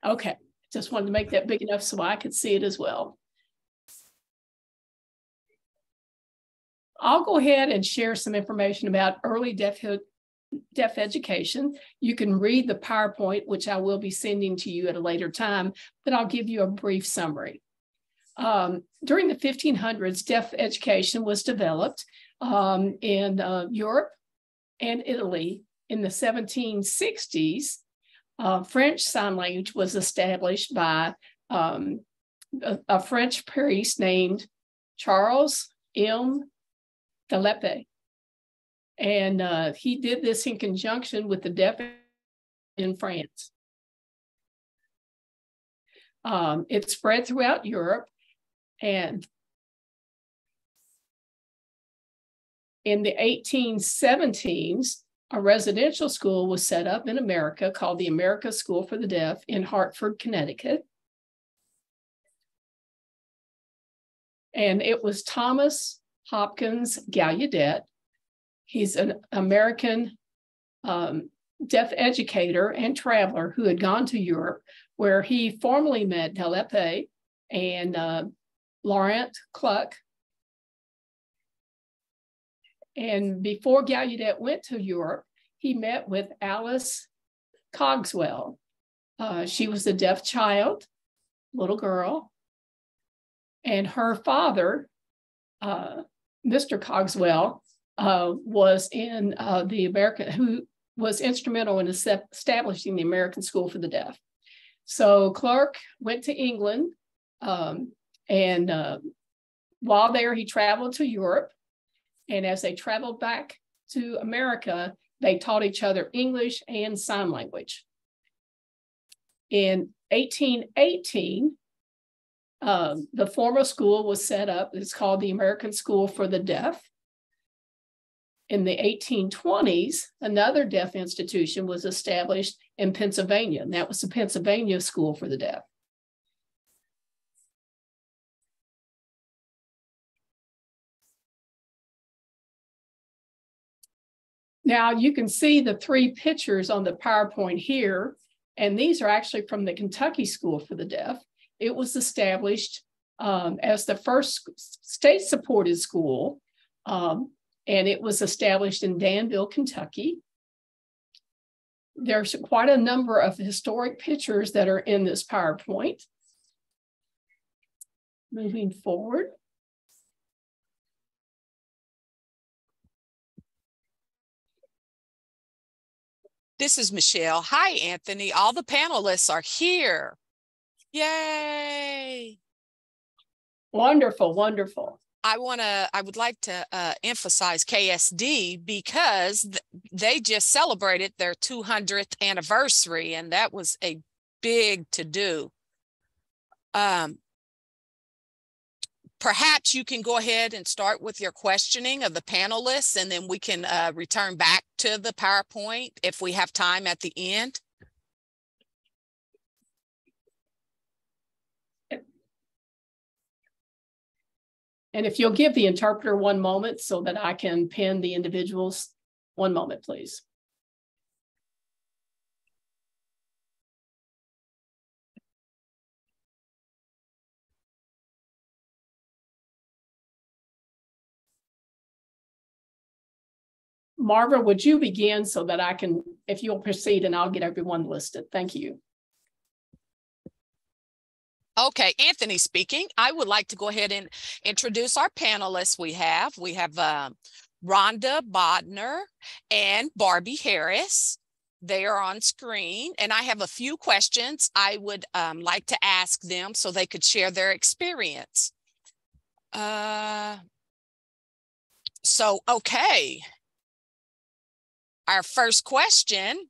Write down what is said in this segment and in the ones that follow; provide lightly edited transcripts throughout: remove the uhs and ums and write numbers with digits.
Okay, just wanted to make that big enough so I could see it as well. I'll go ahead and share some information about early deaf education. You can read the PowerPoint, which I will be sending to you at a later time, but I'll give you a brief summary. During the 1500s, deaf education was developed in Europe and Italy. In the 1760s, French Sign Language was established by a French priest named Charles M. Deleppe. And he did this in conjunction with the deaf in France. It spread throughout Europe, and in the 1817s, a residential school was set up in America called the American School for the Deaf in Hartford, Connecticut. And it was Thomas Hopkins Gallaudet. He's an American deaf educator and traveler who had gone to Europe, where he formally met Deleppe and Laurent Cluck. And before Gallaudet went to Europe, he met with Alice Cogswell. She was a deaf child, little girl, and her father, Mr. Cogswell, was in who was instrumental in establishing the American School for the Deaf. So Clark went to England, and while there, he traveled to Europe. And as they traveled back to America, they taught each other English and sign language. In 1818, the formal school was set up. It's called the American School for the Deaf. In the 1820s, another deaf institution was established in Pennsylvania, and that was the Pennsylvania School for the Deaf. Now you can see the three pictures on the PowerPoint here, and these are actually from the Kentucky School for the Deaf. It was established as the first state-supported school, and it was established in Danville, Kentucky. There's quite a number of historic pictures that are in this PowerPoint. Moving forward. This is Michelle. Hi, Anthony. All the panelists are here. Yay. Wonderful, wonderful. I would like to emphasize KSD because they just celebrated their 200th anniversary, and that was a big to-do. Perhaps you can go ahead and start with your questioning of the panelists, and then we can return back to the PowerPoint if we have time at the end. And if you'll give the interpreter one moment so that I can pin the individuals. One moment, please. Marva, would you begin so that I can, if you'll proceed, and I'll get everyone listed. Thank you. Okay, Anthony speaking. I would like to go ahead and introduce our panelists. We have Rhonda Bodner and Barbie Harris. They are on screen, and I have a few questions I would like to ask them so they could share their experience. Okay. Our first question,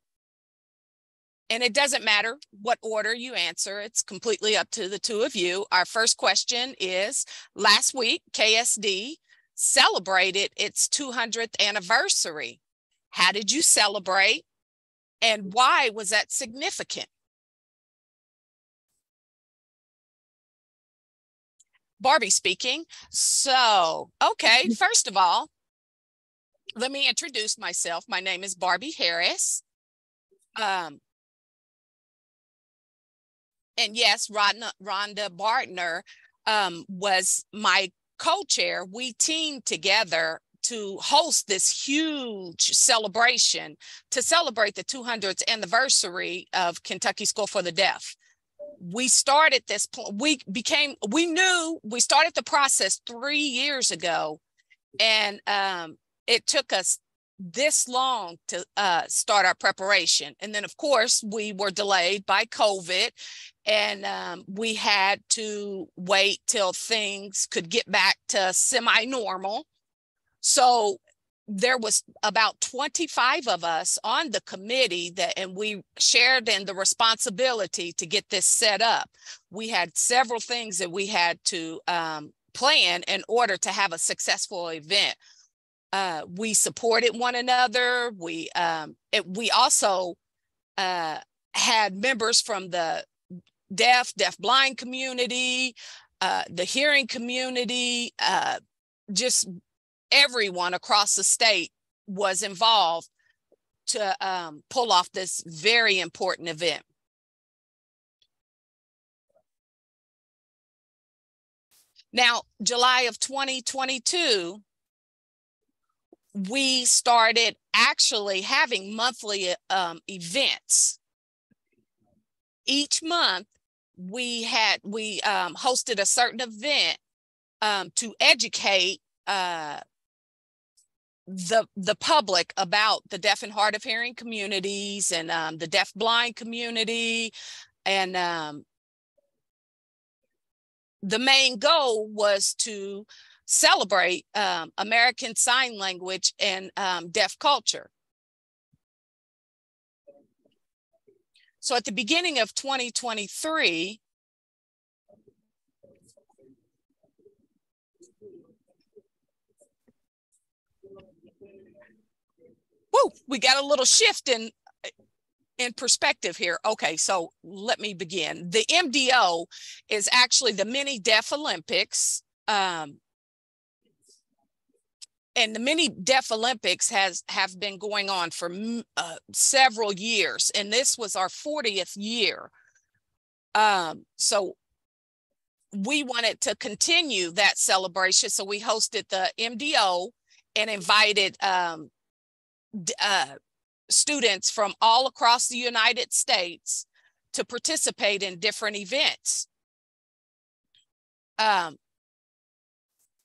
and it doesn't matter what order you answer, it's completely up to the two of you. Our first question is, last week, KSD celebrated its 200th anniversary. How did you celebrate, and why was that significant? Barbie speaking. So, okay, first of all, let me introduce myself. My name is Barbie Harris. And yes, Rhonda Bartner was my co-chair. We teamed together to host this huge celebration to celebrate the 200th anniversary of Kentucky School for the Deaf. We started this, we started the process 3 years ago, and it took us this long to start our preparation. And then of course we were delayed by COVID, and we had to wait till things could get back to semi-normal. So there was about 25 of us on the committee and we shared in the responsibility to get this set up. We had several things that we had to plan in order to have a successful event. We supported one another. We also had members from the deaf blind community, the hearing community, just everyone across the state was involved to pull off this very important event. Now, July of 2022, we started actually having monthly events. Each month, we hosted a certain event to educate the public about the deaf and hard of hearing communities and the deaf blind community. And the main goal was to celebrate American Sign Language and deaf culture. So at the beginning of 2023, we got a little shift in perspective here. Okay, so let me begin. The MDO is actually the Mini Deaf Olympics. And the Mini Deaf Olympics have been going on for several years, and this was our 40th year. So we wanted to continue that celebration, so we hosted the MDO and invited students from all across the United States to participate in different events.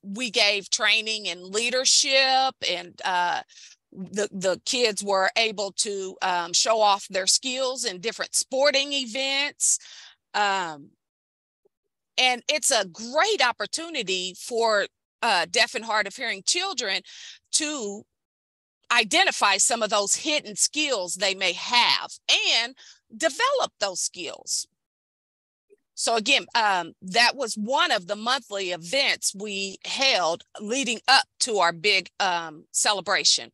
We gave training in leadership, and the kids were able to show off their skills in different sporting events. And it's a great opportunity for deaf and hard of hearing children to identify some of those hidden skills they may have and develop those skills. So again, that was one of the monthly events we held leading up to our big celebration.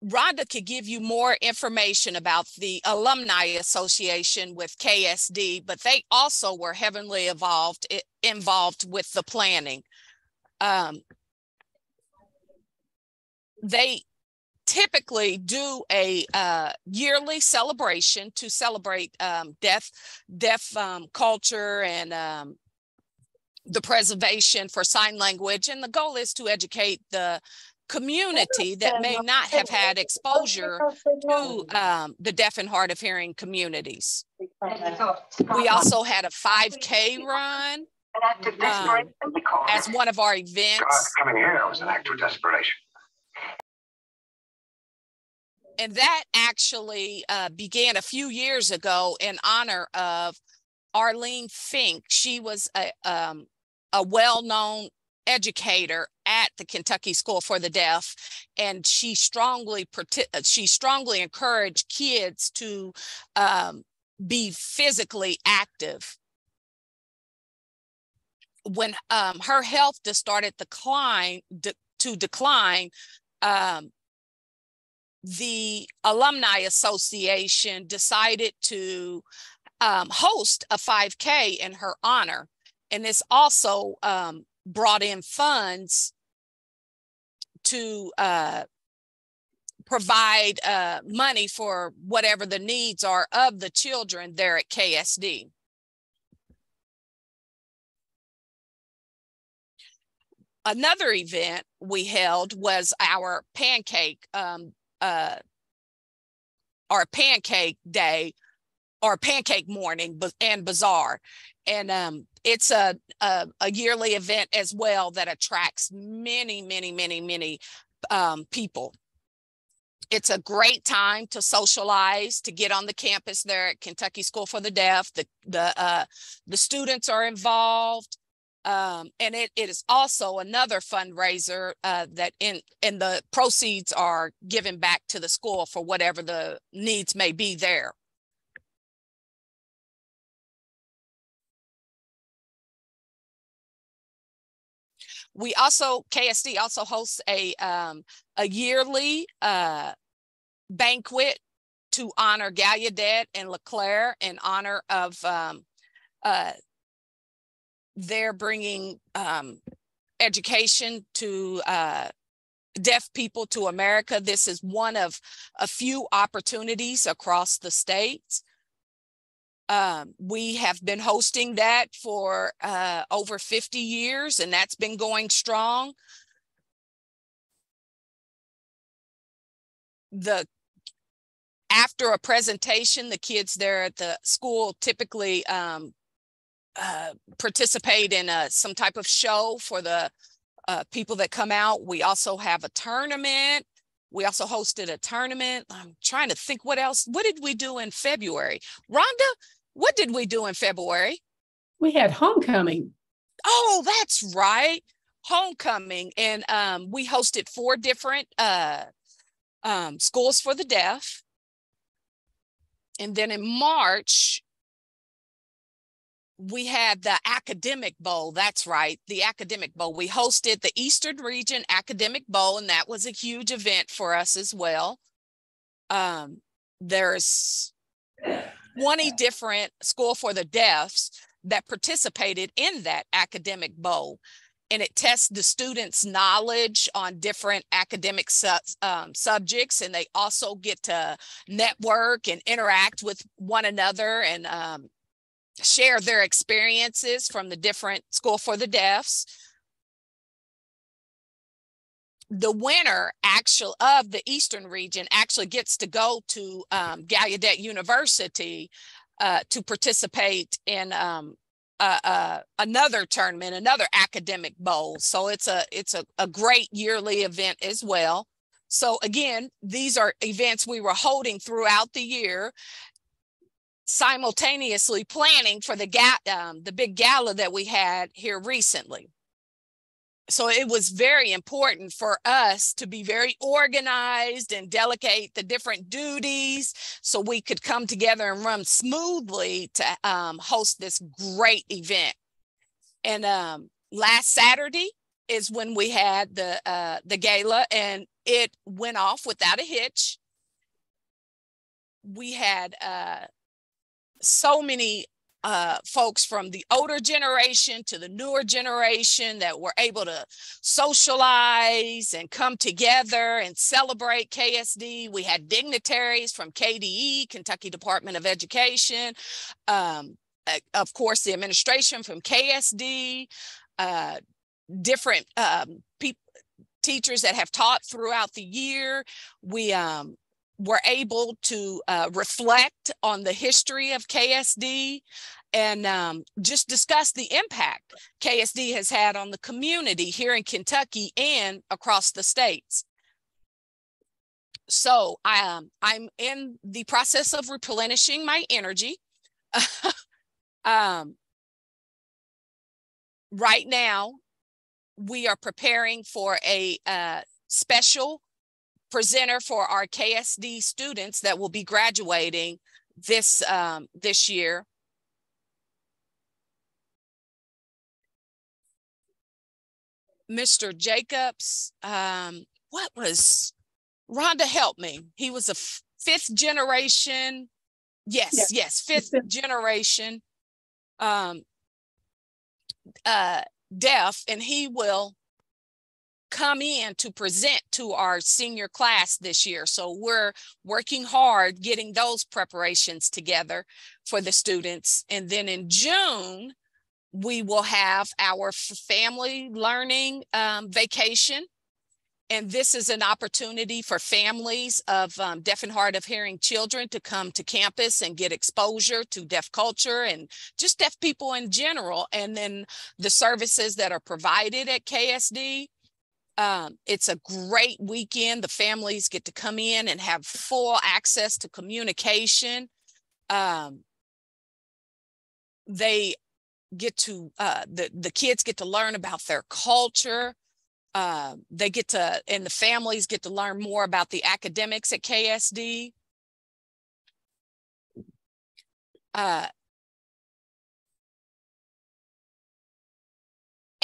Rhonda could give you more information about the Alumni Association with KSD, but they also were heavily involved with the planning. They typically do a yearly celebration to celebrate deaf culture and the preservation for sign language. And the goal is to educate the community that may not have had exposure to the deaf and hard of hearing communities. We also had a 5K run as one of our events. Coming here was an act of desperation. And that actually began a few years ago in honor of Arlene Fink. She was a well-known educator at the Kentucky School for the Deaf, and she strongly encouraged kids to be physically active. When her health started to decline, the Alumni Association decided to host a 5K in her honor. And this also brought in funds to provide money for whatever the needs are of the children there at KSD. Another event we held was our pancake day, or pancake morning and bazaar. And it's a yearly event as well that attracts many people. It's a great time to socialize, to get on the campus there at Kentucky School for the Deaf. The students are involved. And it is also another fundraiser that in the proceeds are given back to the school for whatever the needs may be there. We also, KSD also hosts a yearly banquet to honor Gallaudet and LeClaire in honor of their bringing education to deaf people to America. This is one of a few opportunities across the states. We have been hosting that for over 50 years, and that's been going strong. After a presentation, the kids there at the school typically participate in some type of show for the people that come out. We also have a tournament. We also hosted a tournament. I'm trying to think what else. What did we do in February? Rhonda, what did we do in February? We had homecoming. Oh, that's right. Homecoming. And we hosted 4 different schools for the deaf. And then in March, we had the Academic Bowl. That's right, the Academic Bowl. We hosted the Eastern Region Academic Bowl, and that was a huge event for us as well. There's 20 different School for the Deafs that participated in that Academic Bowl, and it tests the students' knowledge on different academic subjects, and they also get to network and interact with one another and share their experiences from the different School for the Deafs. The winner of the Eastern region actually gets to go to Gallaudet University to participate in another tournament, another Academic Bowl. So it's a great yearly event as well. So again, these are events we were holding throughout the year, simultaneously planning for the big gala that we had here recently. So it was very important for us to be very organized and delegate the different duties so we could come together and run smoothly to host this great event. And last Saturday is when we had the gala, and it went off without a hitch. We had so many folks from the older generation to the newer generation that were able to socialize and come together and celebrate KSD. We had dignitaries from KDE, Kentucky Department of Education, of course, the administration from KSD, different teachers that have taught throughout the year. We were able to reflect on the history of KSD and just discuss the impact KSD has had on the community here in Kentucky and across the states. So I'm in the process of replenishing my energy. Right now, we are preparing for a special presenter for our KSD students that will be graduating this year. Mr. Jacobs, what was, Rhonda, help me. He was a 5th generation. Yes, 5th generation deaf, and he will come in to present to our senior class this year. So we're working hard getting those preparations together for the students. And then in June, we will have our family learning vacation. And this is an opportunity for families of deaf and hard of hearing children to come to campus and get exposure to deaf culture and just deaf people in general. And then the services that are provided at KSD. It's a great weekend. The families get to come in and have full access to communication. They get to, the kids get to learn about their culture. They get to, and the families get to learn more about the academics at KSD.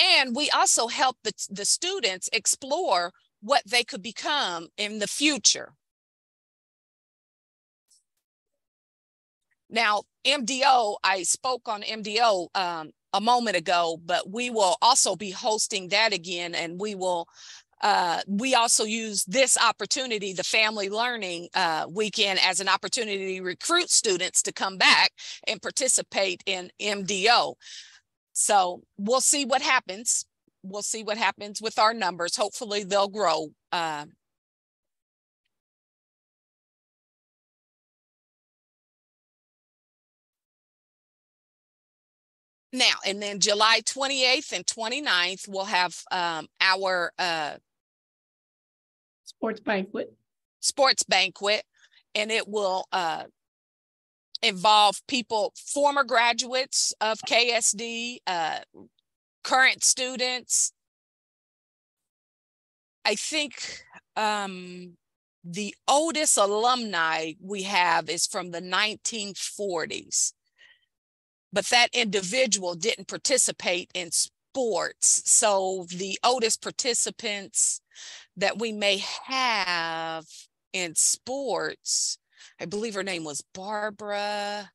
And we also help the students explore what they could become in the future. Now, MDO, I spoke on MDO a moment ago, but we will also be hosting that again. And we will, we also use this opportunity, the family learning weekend, as an opportunity to recruit students to come back and participate in MDO. So we'll see what happens. We'll see what happens with our numbers. Hopefully they'll grow. Now, and then July 28th and 29th, we'll have our sports banquet, and it will involve people, former graduates of KSD, current students. I think the oldest alumni we have is from the 1940s. But that individual didn't participate in sports. So the oldest participants that we may have in sports, I believe her name was Barbara.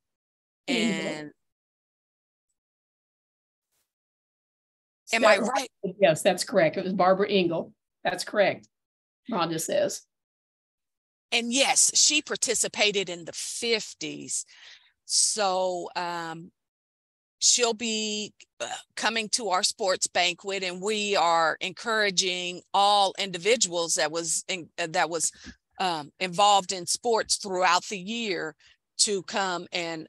And am I right? Yes, that's correct. It was Barbara Engel. That's correct. Rhonda says. And yes, she participated in the 50s. So she'll be coming to our sports banquet, and we are encouraging all individuals that was involved in sports throughout the year to come and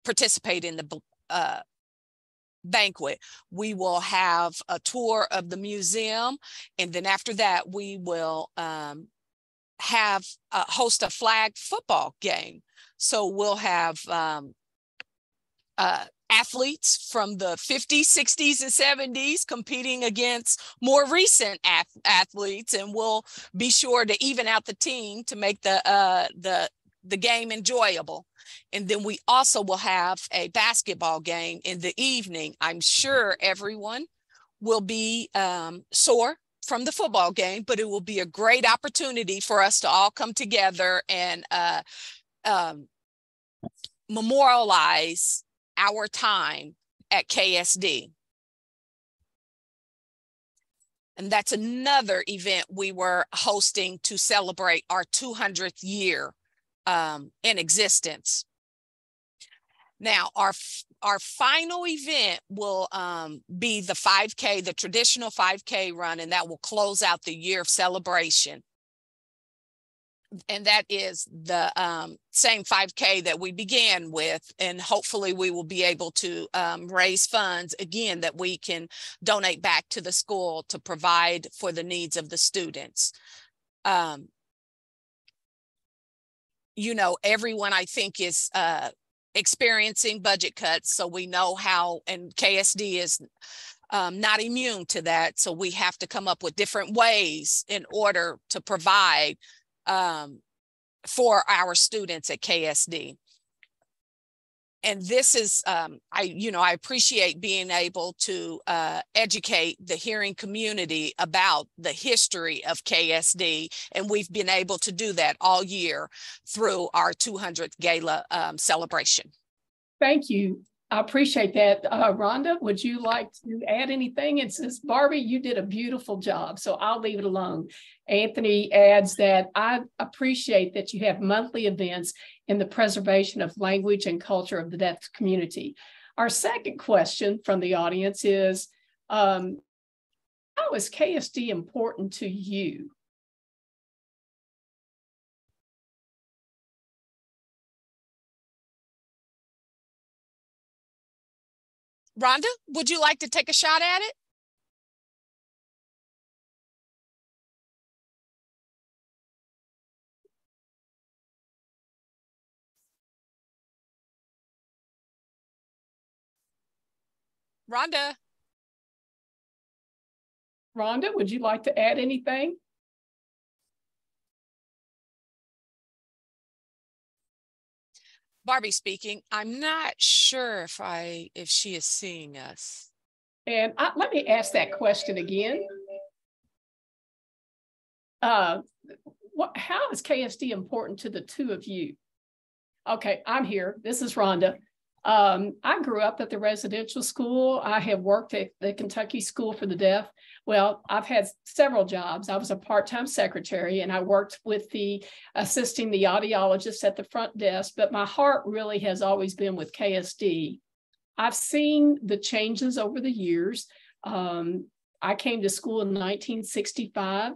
participate in the banquet. We will have a tour of the museum, and then after that we will host a flag football game. So we'll have athletes from the 50s, 60s, and 70s competing against more recent athletes, and we'll be sure to even out the team to make the game enjoyable. And then we also will have a basketball game in the evening. I'm sure everyone will be sore from the football game, but it will be a great opportunity for us to all come together and memorialize our time at KSD. And that's another event we were hosting to celebrate our 200th year in existence. Now, our final event will be the 5K, the traditional 5K run, and that will close out the year of celebration. And that is the same 5K that we began with. And hopefully we will be able to raise funds again that we can donate back to the school to provide for the needs of the students. You know, everyone I think is experiencing budget cuts. So we know how, and KSD is not immune to that. So we have to come up with different ways in order to provide for our students at KSD. And this is, I appreciate being able to educate the hearing community about the history of KSD. And we've been able to do that all year through our 200th gala celebration. Thank you. I appreciate that. Rhonda, would you like to add anything? It says, Barbie, you did a beautiful job, so I'll leave it alone. Anthony adds that I appreciate that you have monthly events in the preservation of language and culture of the deaf community. Our second question from the audience is, how is KSD important to you? Rhonda, would you like to take a shot at it? Rhonda. Rhonda, would you like to add anything? Barbie speaking. I'm not sure if she is seeing us. And let me ask that question again. How is KSD important to the two of you? Okay, I'm here. This is Rhonda. I grew up at the residential school. I have worked at the Kentucky School for the Deaf. Well, I've had several jobs. I was a part-time secretary, and I worked with assisting the audiologist at the front desk, but my heart really has always been with KSD. I've seen the changes over the years. I came to school in 1965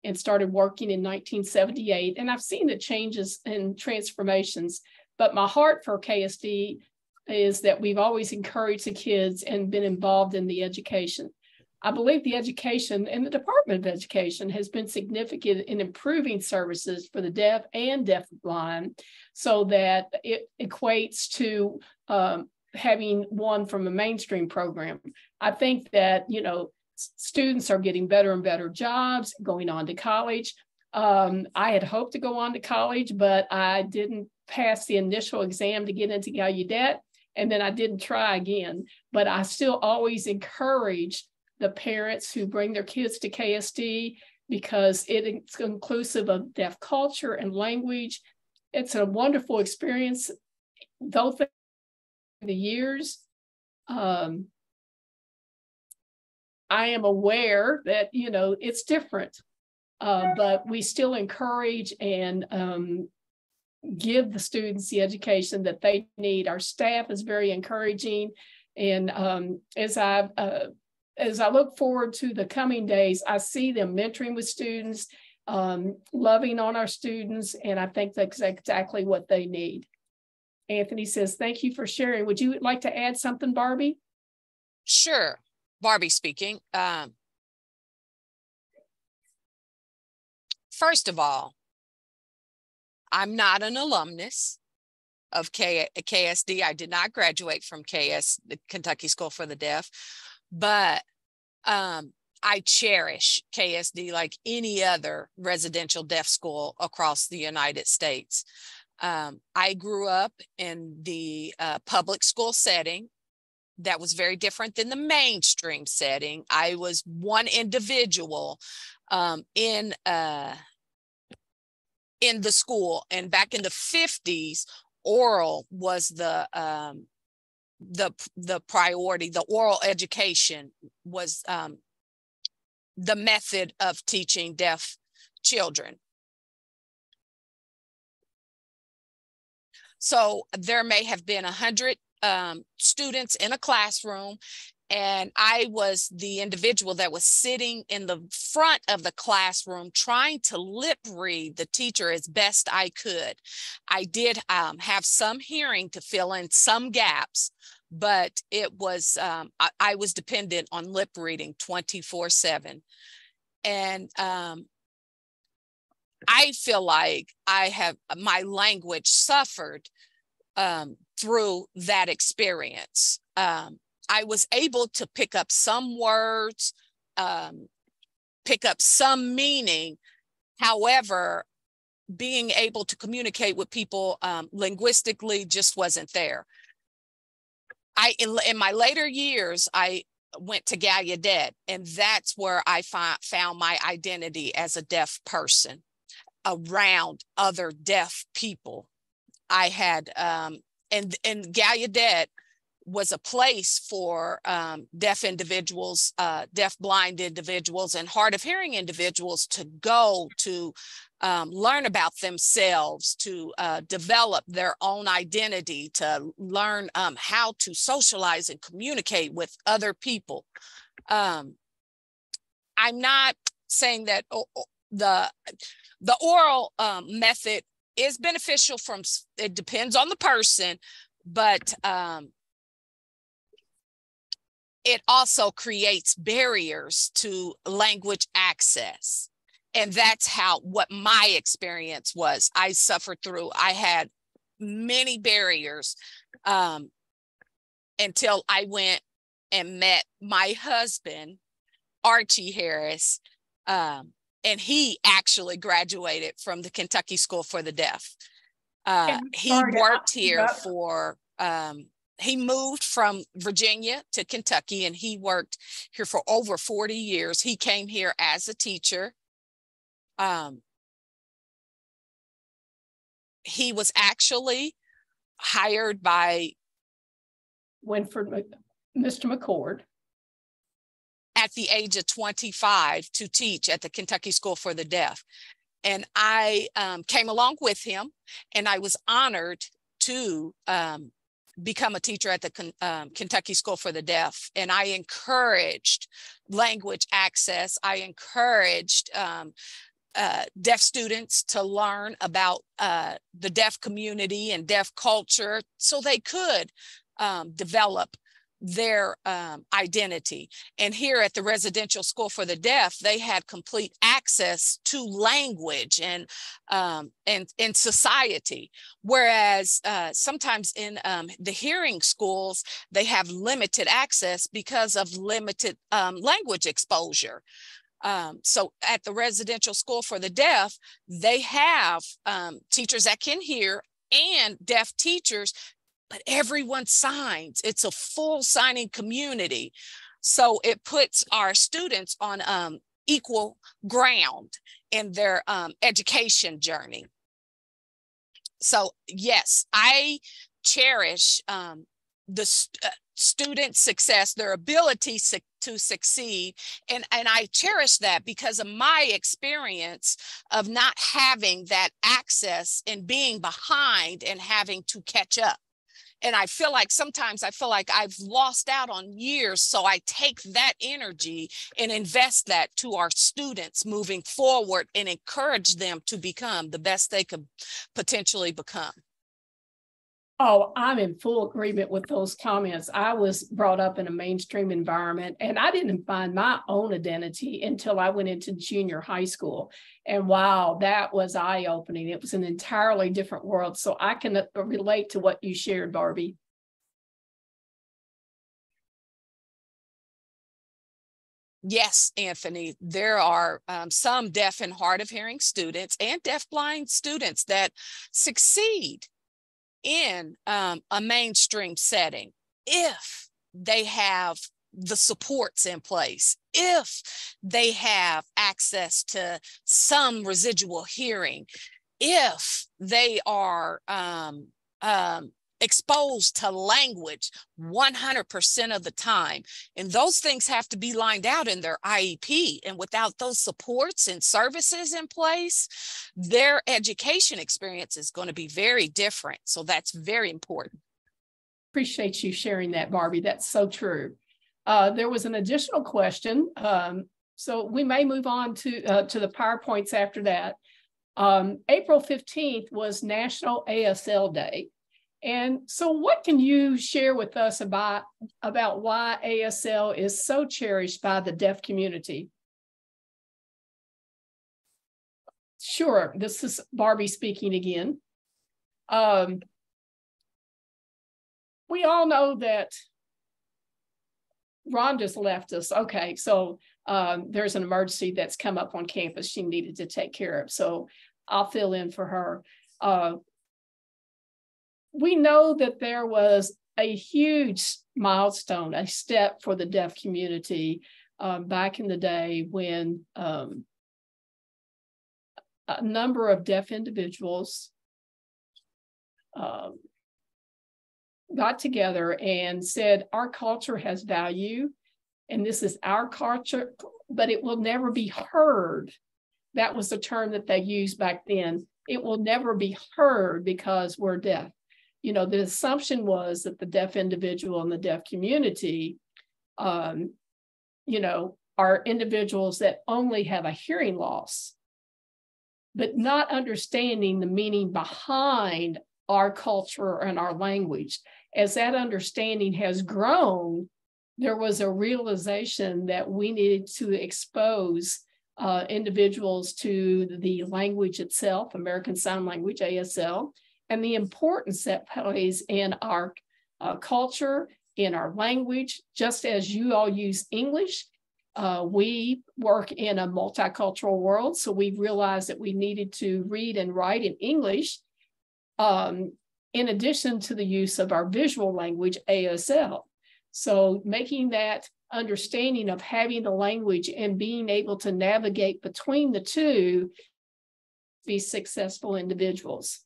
and started working in 1978, and I've seen the changes and transformations, but my heart for KSD is that we've always encouraged the kids and been involved in the education. I believe the education and the Department of Education has been significant in improving services for the deaf and deafblind so that it equates to having one from a mainstream program. I think that, students are getting better and better jobs, going on to college. I had hoped to go on to college, but I didn't pass the initial exam to get into Gallaudet. And then I didn't try again, but I still always encourage the parents who bring their kids to KSD because it's inclusive of deaf culture and language. It's a wonderful experience. Though the years, I am aware that, it's different, but we still encourage and give the students the education that they need. Our staff is very encouraging. And as I look forward to the coming days, I see them mentoring with students, loving on our students, and I think that's exactly what they need. Anthony says, thank you for sharing. Would you like to add something, Barbie? Sure. Barbie speaking. First of all, I'm not an alumnus of KSD. I did not graduate from the Kentucky School for the Deaf, but I cherish KSD like any other residential deaf school across the United States. I grew up in the public school setting that was very different than the mainstream setting. I was one individual in the school, and back in the 50s, oral was the priority. The oral education was the method of teaching deaf children. So there may have been 100 students in a classroom, and I was the individual that was sitting in the front of the classroom trying to lip read the teacher as best I could. I did have some hearing to fill in some gaps, but it was I was dependent on lip reading 24/7. And I feel like my language suffered through that experience. I was able to pick up some words, pick up some meaning. However, being able to communicate with people linguistically just wasn't there. In my later years, I went to Gallaudet, and that's where I found my identity as a deaf person around other deaf people. I had, and Gallaudet was a place for deaf individuals, deaf-blind individuals, and hard of hearing individuals to go to learn about themselves, to develop their own identity, to learn how to socialize and communicate with other people. I'm not saying that the oral method is beneficial it depends on the person, but it also creates barriers to language access. And that's what my experience was. I had many barriers until I went and met my husband, Archie Harris, and he actually graduated from the Kentucky School for the Deaf. He worked here he moved from Virginia to Kentucky, and he worked here for over 40 years. He came here as a teacher. He was actually hired by Mr. McCord at the age of 25 to teach at the Kentucky School for the Deaf. And I came along with him, and I was honored to become a teacher at the Kentucky School for the Deaf. And I encouraged language access. I encouraged deaf students to learn about the deaf community and deaf culture so they could develop their identity. And here at the Residential School for the Deaf, they had complete access to language and in society. Whereas sometimes in the hearing schools, they have limited access because of limited language exposure. So at the Residential School for the Deaf, they have teachers that can hear and deaf teachers, but everyone signs. It's a full signing community. So it puts our students on equal ground in their education journey. So yes, I cherish the student success, their ability to succeed. And I cherish that because of my experience of not having that access and being behind and having to catch up. And I feel like sometimes I've lost out on years. So I take that energy and invest that to our students moving forward and encourage them to become the best they could potentially become. Oh, I'm in full agreement with those comments. I was brought up in a mainstream environment, and I didn't find my own identity until I went into junior high school. And wow, that was eye-opening. It was an entirely different world. So I can relate to what you shared, Barbie. Yes, Anthony, there are some deaf and hard of hearing students and deaf-blind students that succeed in a mainstream setting if they have the supports in place, if they have access to some residual hearing, if they are exposed to language 100% of the time. And those things have to be lined out in their IEP. And without those supports and services in place, their education experience is going to be very different. So that's very important. Appreciate you sharing that, Barbie. That's so true. There was an additional question. So we may move on to the PowerPoints after that. April 15th was National ASL Day. And so what can you share with us about why ASL is so cherished by the deaf community? Sure, this is Barbie speaking again. We all know that Rhonda's left us. Okay, so there's an emergency that's come up on campus she needed to take care of. So I'll fill in for her. We know that there was a huge milestone, a step for the deaf community back in the day when a number of deaf individuals got together and said, our culture has value, and this is our culture, but it will never be heard. That was the term that they used back then. It will never be heard because we're deaf. You know, the assumption was that the deaf individual and the deaf community, you know, are individuals that only have a hearing loss, but not understanding the meaning behind our culture and our language. As that understanding has grown, there was a realization that we needed to expose individuals to the language itself, American Sign Language, ASL, and the importance that plays in our culture, in our language. Just as you all use English, we work in a multicultural world, so we realized that we needed to read and write in English, in addition to the use of our visual language, ASL. So making that understanding of having the language and being able to navigate between the two, be successful individuals.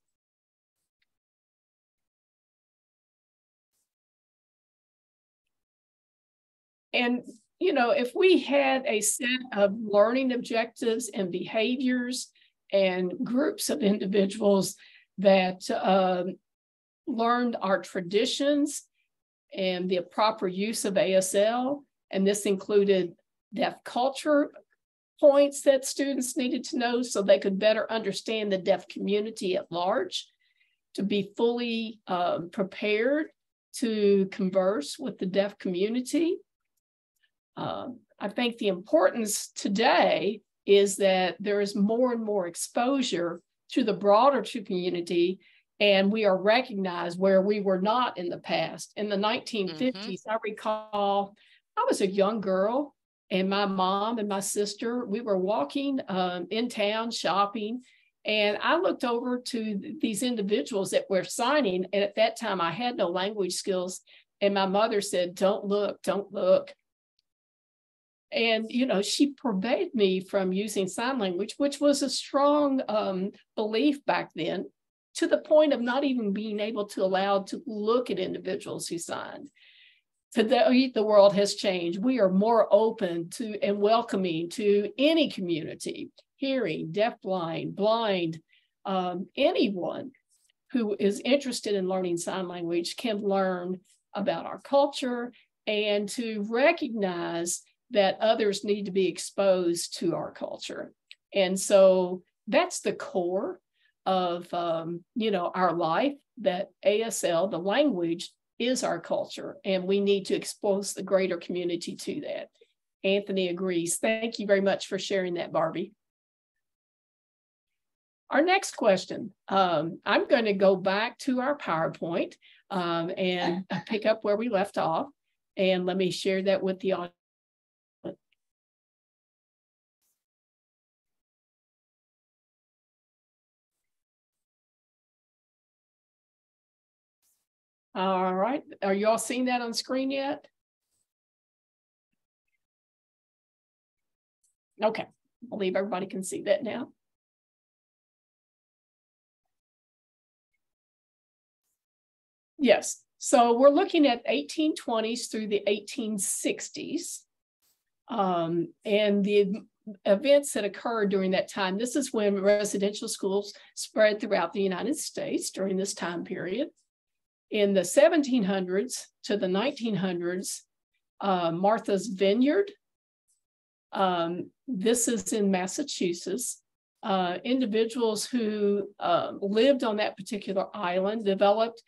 And, you know, if we had a set of learning objectives and behaviors and groups of individuals that learned our traditions and the proper use of ASL, and this included deaf culture points that students needed to know so they could better understand the deaf community at large, to be fully prepared to converse with the deaf community. I think the importance today is that there is more and more exposure to the broader community, and we are recognized where we were not in the past. In the 1950s, I recall I was a young girl, and my mom and my sister, we were walking in town shopping, and I looked over to these individuals that were signing, and at that time I had no language skills, and my mother said, "Don't look, don't look." And, you know, she forbade me from using sign language, which was a strong belief back then, to the point of not even being able to allow to look at individuals who signed. Today, the world has changed. We are more open to and welcoming to any community, hearing, deafblind, blind, anyone who is interested in learning sign language can learn about our culture and to recognize that others need to be exposed to our culture. And so that's the core of, you know, our life, that ASL, the language, is our culture, and we need to expose the greater community to that. Anthony agrees. Thank you very much for sharing that, Barbie. Our next question, I'm going to go back to our PowerPoint and pick up where we left off, and let me share that with the audience. All right, are you all seeing that on screen yet? Okay, I believe everybody can see that now. Yes, so we're looking at 1820s through the 1860s, and the events that occurred during that time. This is when residential schools spread throughout the United States during this time period. In the 1700s to the 1900s, Martha's Vineyard, this is in Massachusetts, individuals who lived on that particular island developed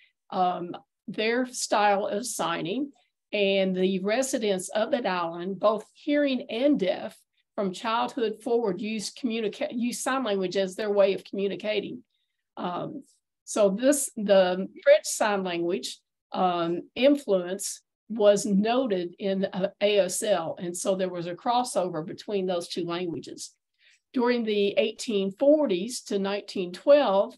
their style of signing, and the residents of that island, both hearing and deaf, from childhood forward, use sign language as their way of communicating. So the French Sign Language influence was noted in ASL, and so there was a crossover between those two languages. During the 1840s to 1912,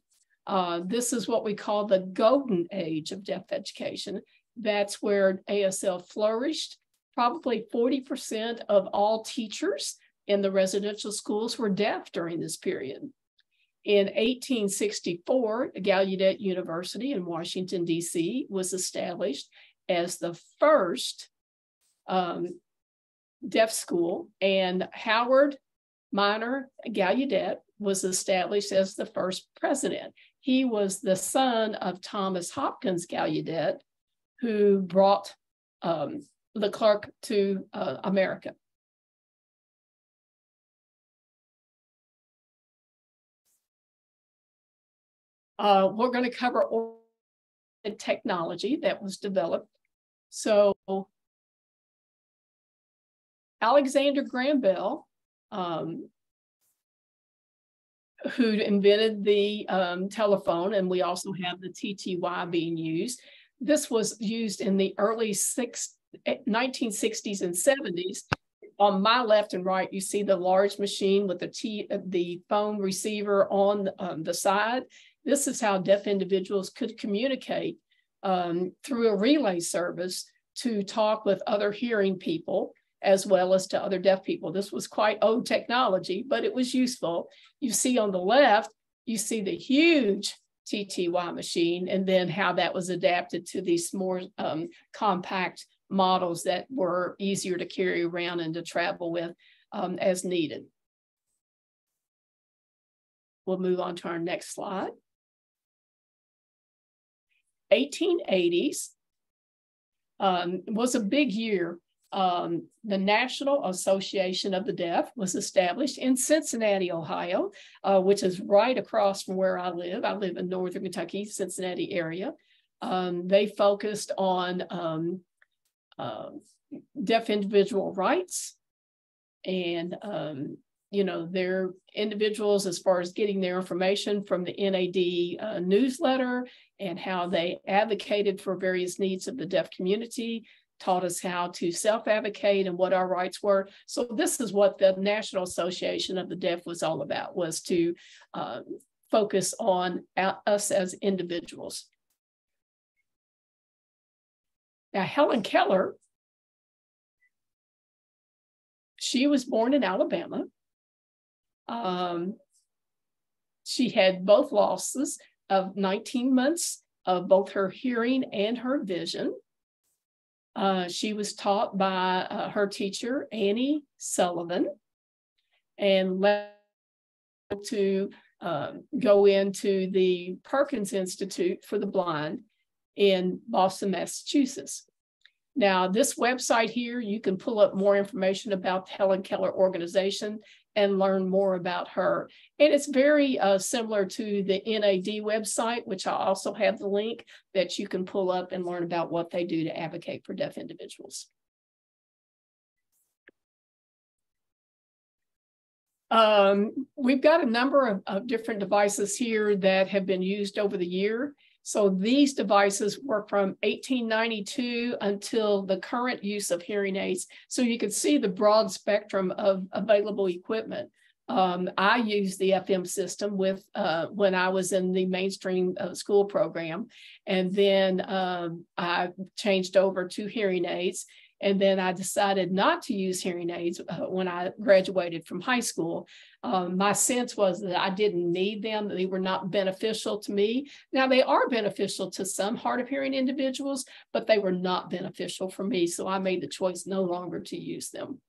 this is what we call the golden age of deaf education. That's where ASL flourished. Probably 40% of all teachers in the residential schools were deaf during this period. In 1864, Gallaudet University in Washington, D.C. was established as the first deaf school, and Howard Minor Gallaudet was established as the first president. He was the son of Thomas Hopkins Gallaudet, who brought Leclerc to America. We're going to cover technology that was developed. So Alexander Graham Bell, who invented the telephone, and we also have the TTY being used. This was used in the early 1960s and 70s. On my left and right, you see the large machine with the phone receiver on the side. This is how deaf individuals could communicate through a relay service to talk with other hearing people as well as to other deaf people. This was quite old technology, but it was useful. You see on the left, you see the huge TTY machine, and then how that was adapted to these more compact models that were easier to carry around and to travel with as needed. We'll move on to our next slide. 1880s was a big year. The National Association of the Deaf was established in Cincinnati, Ohio, which is right across from where I live. I live in Northern Kentucky, Cincinnati area. They focused on deaf individual rights, and they're individuals as far as getting their information from the NAD newsletter, and how they advocated for various needs of the deaf community, taught us how to self-advocate and what our rights were. So this is what the National Association of the Deaf was all about, was to focus on us as individuals. Now, Helen Keller, she was born in Alabama. She had both losses of 19 months of both her hearing and her vision. She was taught by her teacher, Annie Sullivan, and left to go into the Perkins Institute for the Blind in Boston, Massachusetts. Now, this website here, you can pull up more information about the Helen Keller organization and learn more about her. And it's very similar to the NAD website, which I also have the link that you can pull up and learn about what they do to advocate for deaf individuals. We've got a number of different devices here that have been used over the year. So these devices were from 1892 until the current use of hearing aids. So you can see the broad spectrum of available equipment. I used the FM system with when I was in the mainstream school program. And then I changed over to hearing aids. And then I decided not to use hearing aids when I graduated from high school. My sense was that I didn't need them. They were not beneficial to me. Now, they are beneficial to some hard of hearing individuals, but they were not beneficial for me. So I made the choice no longer to use them.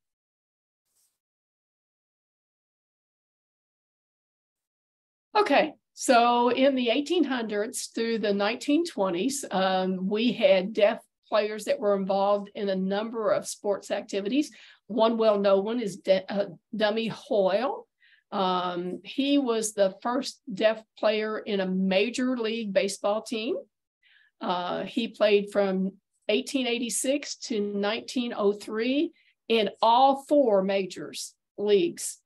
Okay, so in the 1800s through the 1920s, we had deaf players that were involved in a number of sports activities. One well-known one is Dummy Hoyle. He was the first deaf player in a major league baseball team. He played from 1886 to 1903 in all four majors leagues.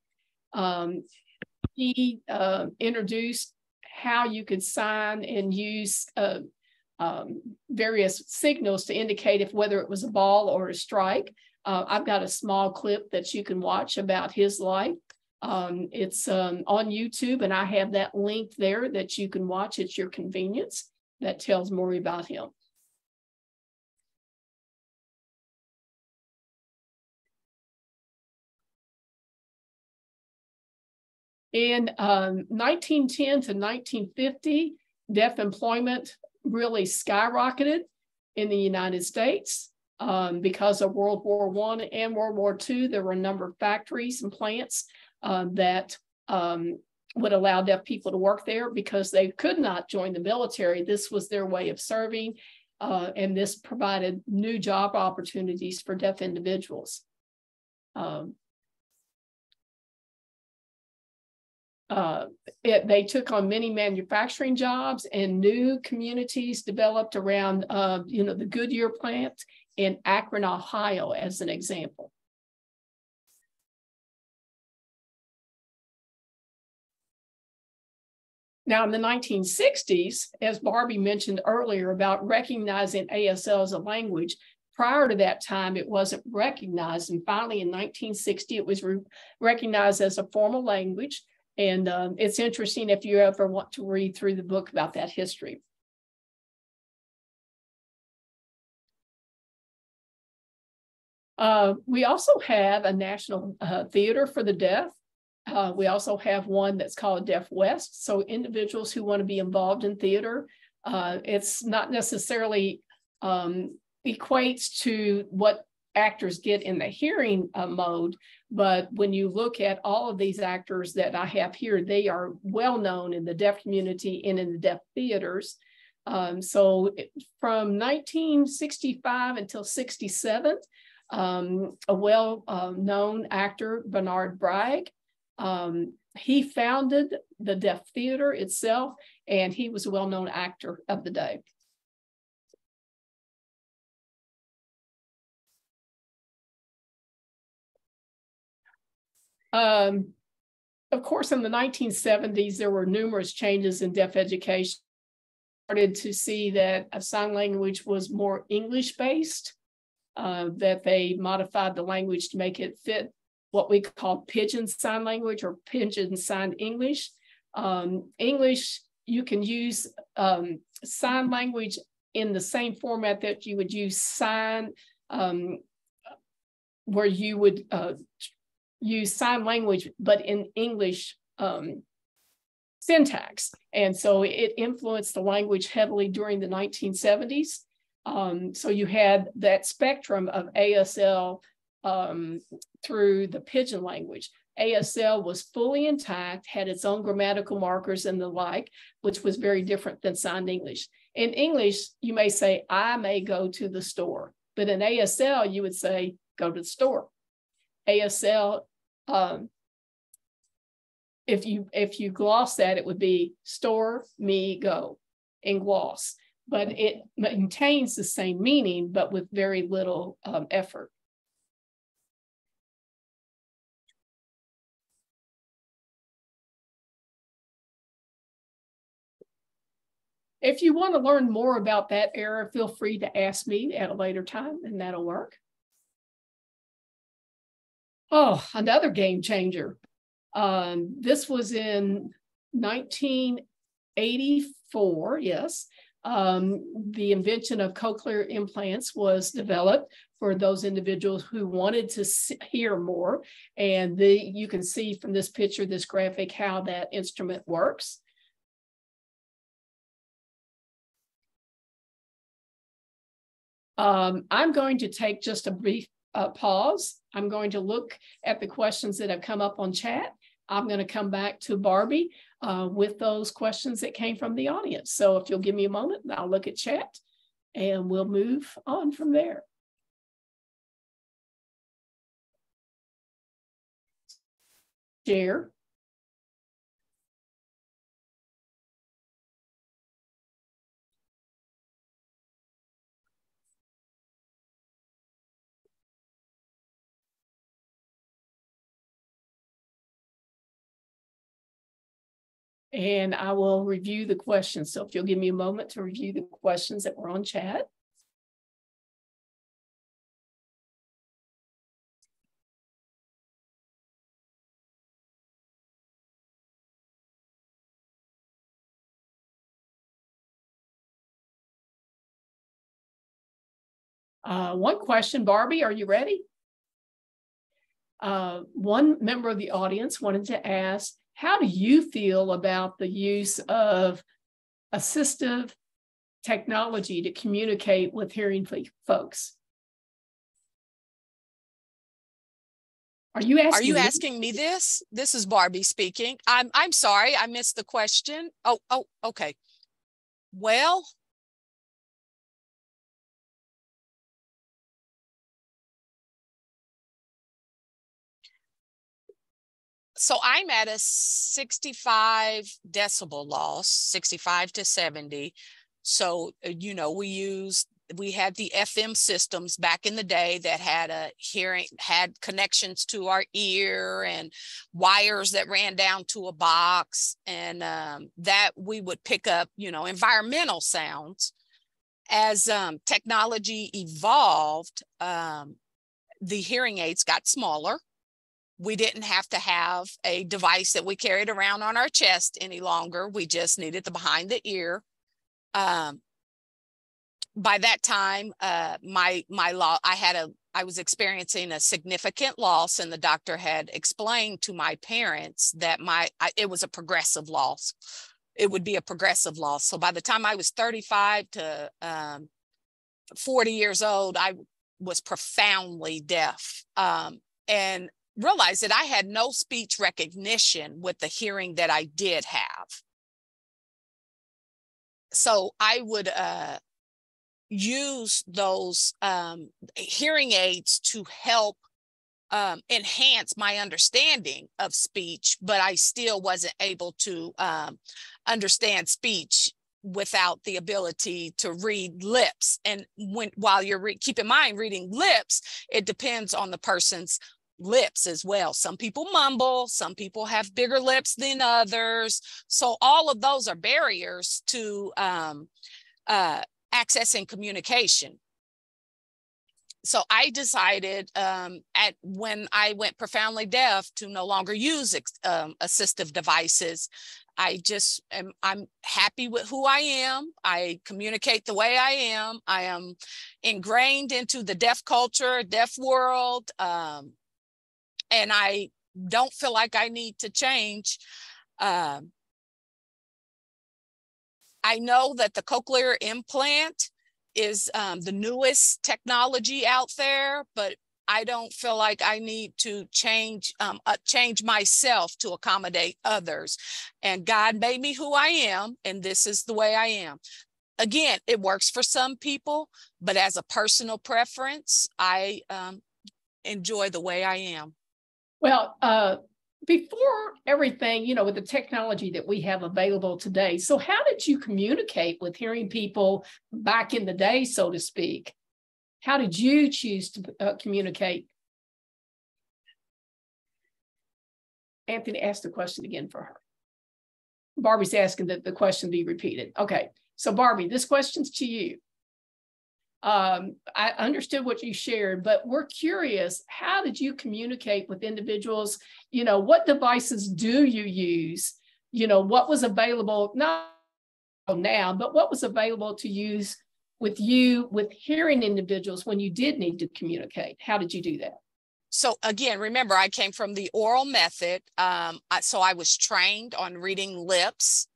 He introduced how you could sign and use various signals to indicate whether it was a ball or a strike. I've got a small clip that you can watch about his life. It's on YouTube, and I have that link there that you can watch at your convenience that tells more about him. In 1910 to 1950, deaf employment really skyrocketed in the United States. Because of World War I and World War II, there were a number of factories and plants that would allow deaf people to work there because they could not join the military. This was their way of serving, and this provided new job opportunities for deaf individuals. They took on many manufacturing jobs, and new communities developed around, the Goodyear plant in Akron, Ohio, as an example. Now, in the 1960s, as Barbie mentioned earlier about recognizing ASL as a language, prior to that time, it wasn't recognized. And finally, in 1960, it was recognized as a formal language. And it's interesting if you ever want to read through the book about that history. We also have a national theater for the deaf. We also have one that's called Deaf West. So individuals who want to be involved in theater, it's not necessarily equates to what actors get in the hearing mode, but when you look at all of these actors that I have here, they are well known in the deaf community and in the deaf theaters. So from 1965 until 67, a well-known actor, Bernard Bragg, he founded the Deaf Theater itself, and he was a well-known actor of the day. Of course, in the 1970s, there were numerous changes in deaf education. Started to see that a sign language was more English-based, that they modified the language to make it fit what we call Pidgin Sign Language or Pidgin Sign English. English, you can use sign language in the same format that you would use sign, where you would use sign language, but in English syntax. And so it influenced the language heavily during the 1970s. So you had that spectrum of ASL through the Pidgin language. ASL was fully intact, had its own grammatical markers and the like, which was very different than signed English. In English, you may say, I may go to the store. But in ASL, you would say, go to the store. ASL, if you gloss that, it would be store, me, go in gloss. But it maintains the same meaning, but with very little effort. If you want to learn more about that era, feel free to ask me at a later time, and that'll work. Oh, another game changer. This was in 1984, yes. The invention of cochlear implants was developed for those individuals who wanted to hear more. And you can see from this picture, this graphic, how that instrument works. I'm going to take just a brief pause. I'm going to look at the questions that have come up on chat. I'm going to come back to Barbie with those questions that came from the audience. So if you'll give me a moment, I'll look at chat and we'll move on from there. Share. And I will review the questions. So if you'll give me a moment to review the questions that were on chat. One question, Barbie, are you ready? One member of the audience wanted to ask, how do you feel about the use of assistive technology to communicate with hearing folks? Are you asking me this? This is Barbie speaking. I'm sorry, I missed the question. Oh, okay. Well, so I'm at a 65 decibel loss, 65 to 70. So, you know, we had the FM systems back in the day that had connections to our ear and wires that ran down to a box, and that we would pick up, you know, environmental sounds. As technology evolved, the hearing aids got smaller. We didn't have to have a device that we carried around on our chest any longer. We just needed the behind the ear. By that time, I was experiencing a significant loss, and the doctor had explained to my parents that it was a progressive loss. It would be a progressive loss. So by the time I was 35 to 40 years old, I was profoundly deaf, and realized that I had no speech recognition with the hearing that I did have. So I would use those hearing aids to help enhance my understanding of speech, but I still wasn't able to understand speech without the ability to read lips. And while you're keep in mind, reading lips, it depends on the person's lips as well. Some people mumble, some people have bigger lips than others. So all of those are barriers to accessing communication. So I decided when I went profoundly deaf to no longer use assistive devices. I'm happy with who I am. I communicate the way I am. I am ingrained into the deaf culture, deaf world, and I don't feel like I need to change. I know that the cochlear implant is the newest technology out there, but I don't feel like I need to change myself to accommodate others. And God made me who I am, and this is the way I am. Again, it works for some people, but as a personal preference, I enjoy the way I am. Well, before everything, you know, with the technology that we have available today, so how did you communicate with hearing people back in the day, so to speak? How did you choose to communicate? Anthony asked the question again for her. Barbie's asking that the question be repeated. Okay, so Barbie, this question's to you. I understood what you shared, but we're curious, how did you communicate with individuals? You know, what devices do you use? You know, what was available, not now, but what was available to use with hearing individuals when you did need to communicate? How did you do that? So again, remember, I came from the oral method. So I was trained on reading lips.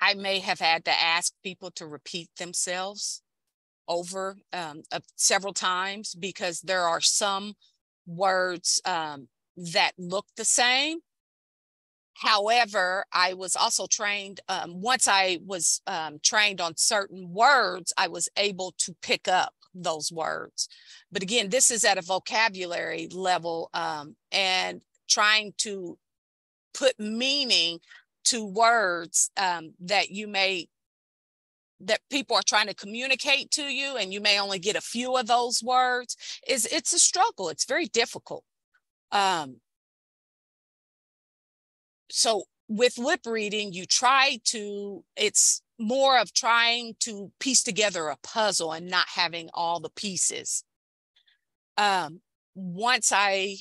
I may have had to ask people to repeat themselves over several times, because there are some words that look the same. However, I was also trained, once I was trained on certain words, I was able to pick up those words. But again, this is at a vocabulary level, and trying to put meaning to words that people are trying to communicate to you, and you may only get a few of those words. It's a struggle. It's very difficult. So with lip reading, it's more of trying to piece together a puzzle and not having all the pieces. Once I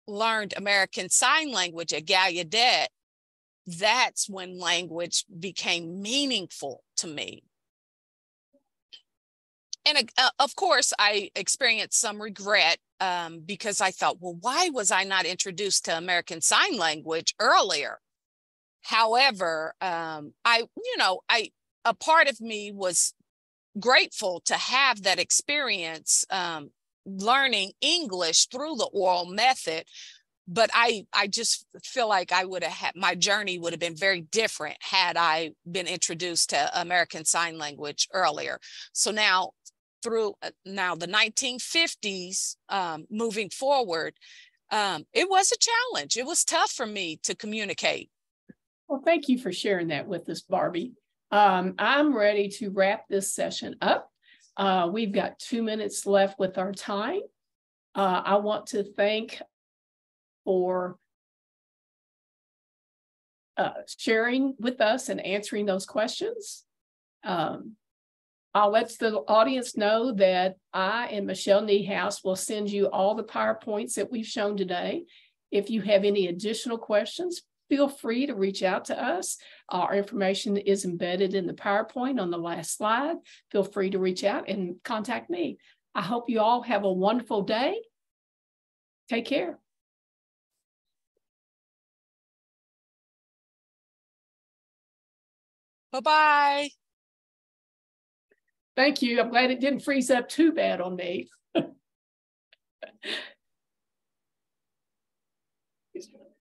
learned American Sign Language at Gallaudet, that's when language became meaningful to me. And of course, I experienced some regret because I thought, well, why was I not introduced to American Sign Language earlier? However, a part of me was grateful to have that experience learning English through the oral method. But I just feel like I would have had, my journey would have been very different had I been introduced to American Sign Language earlier. So now through the 1950s, moving forward, it was a challenge. It was tough for me to communicate. Well, thank you for sharing that with us, Barbie. I'm ready to wrap this session up. We've got 2 minutes left with our time. I want to thank for sharing with us and answering those questions. I'll let the audience know that I and Michelle Niehaus will send you all the PowerPoints that we've shown today. If you have any additional questions, feel free to reach out to us. Our information is embedded in the PowerPoint on the last slide. Feel free to reach out and contact me. I hope you all have a wonderful day. Take care. Bye-bye. Thank you. I'm glad it didn't freeze up too bad on me.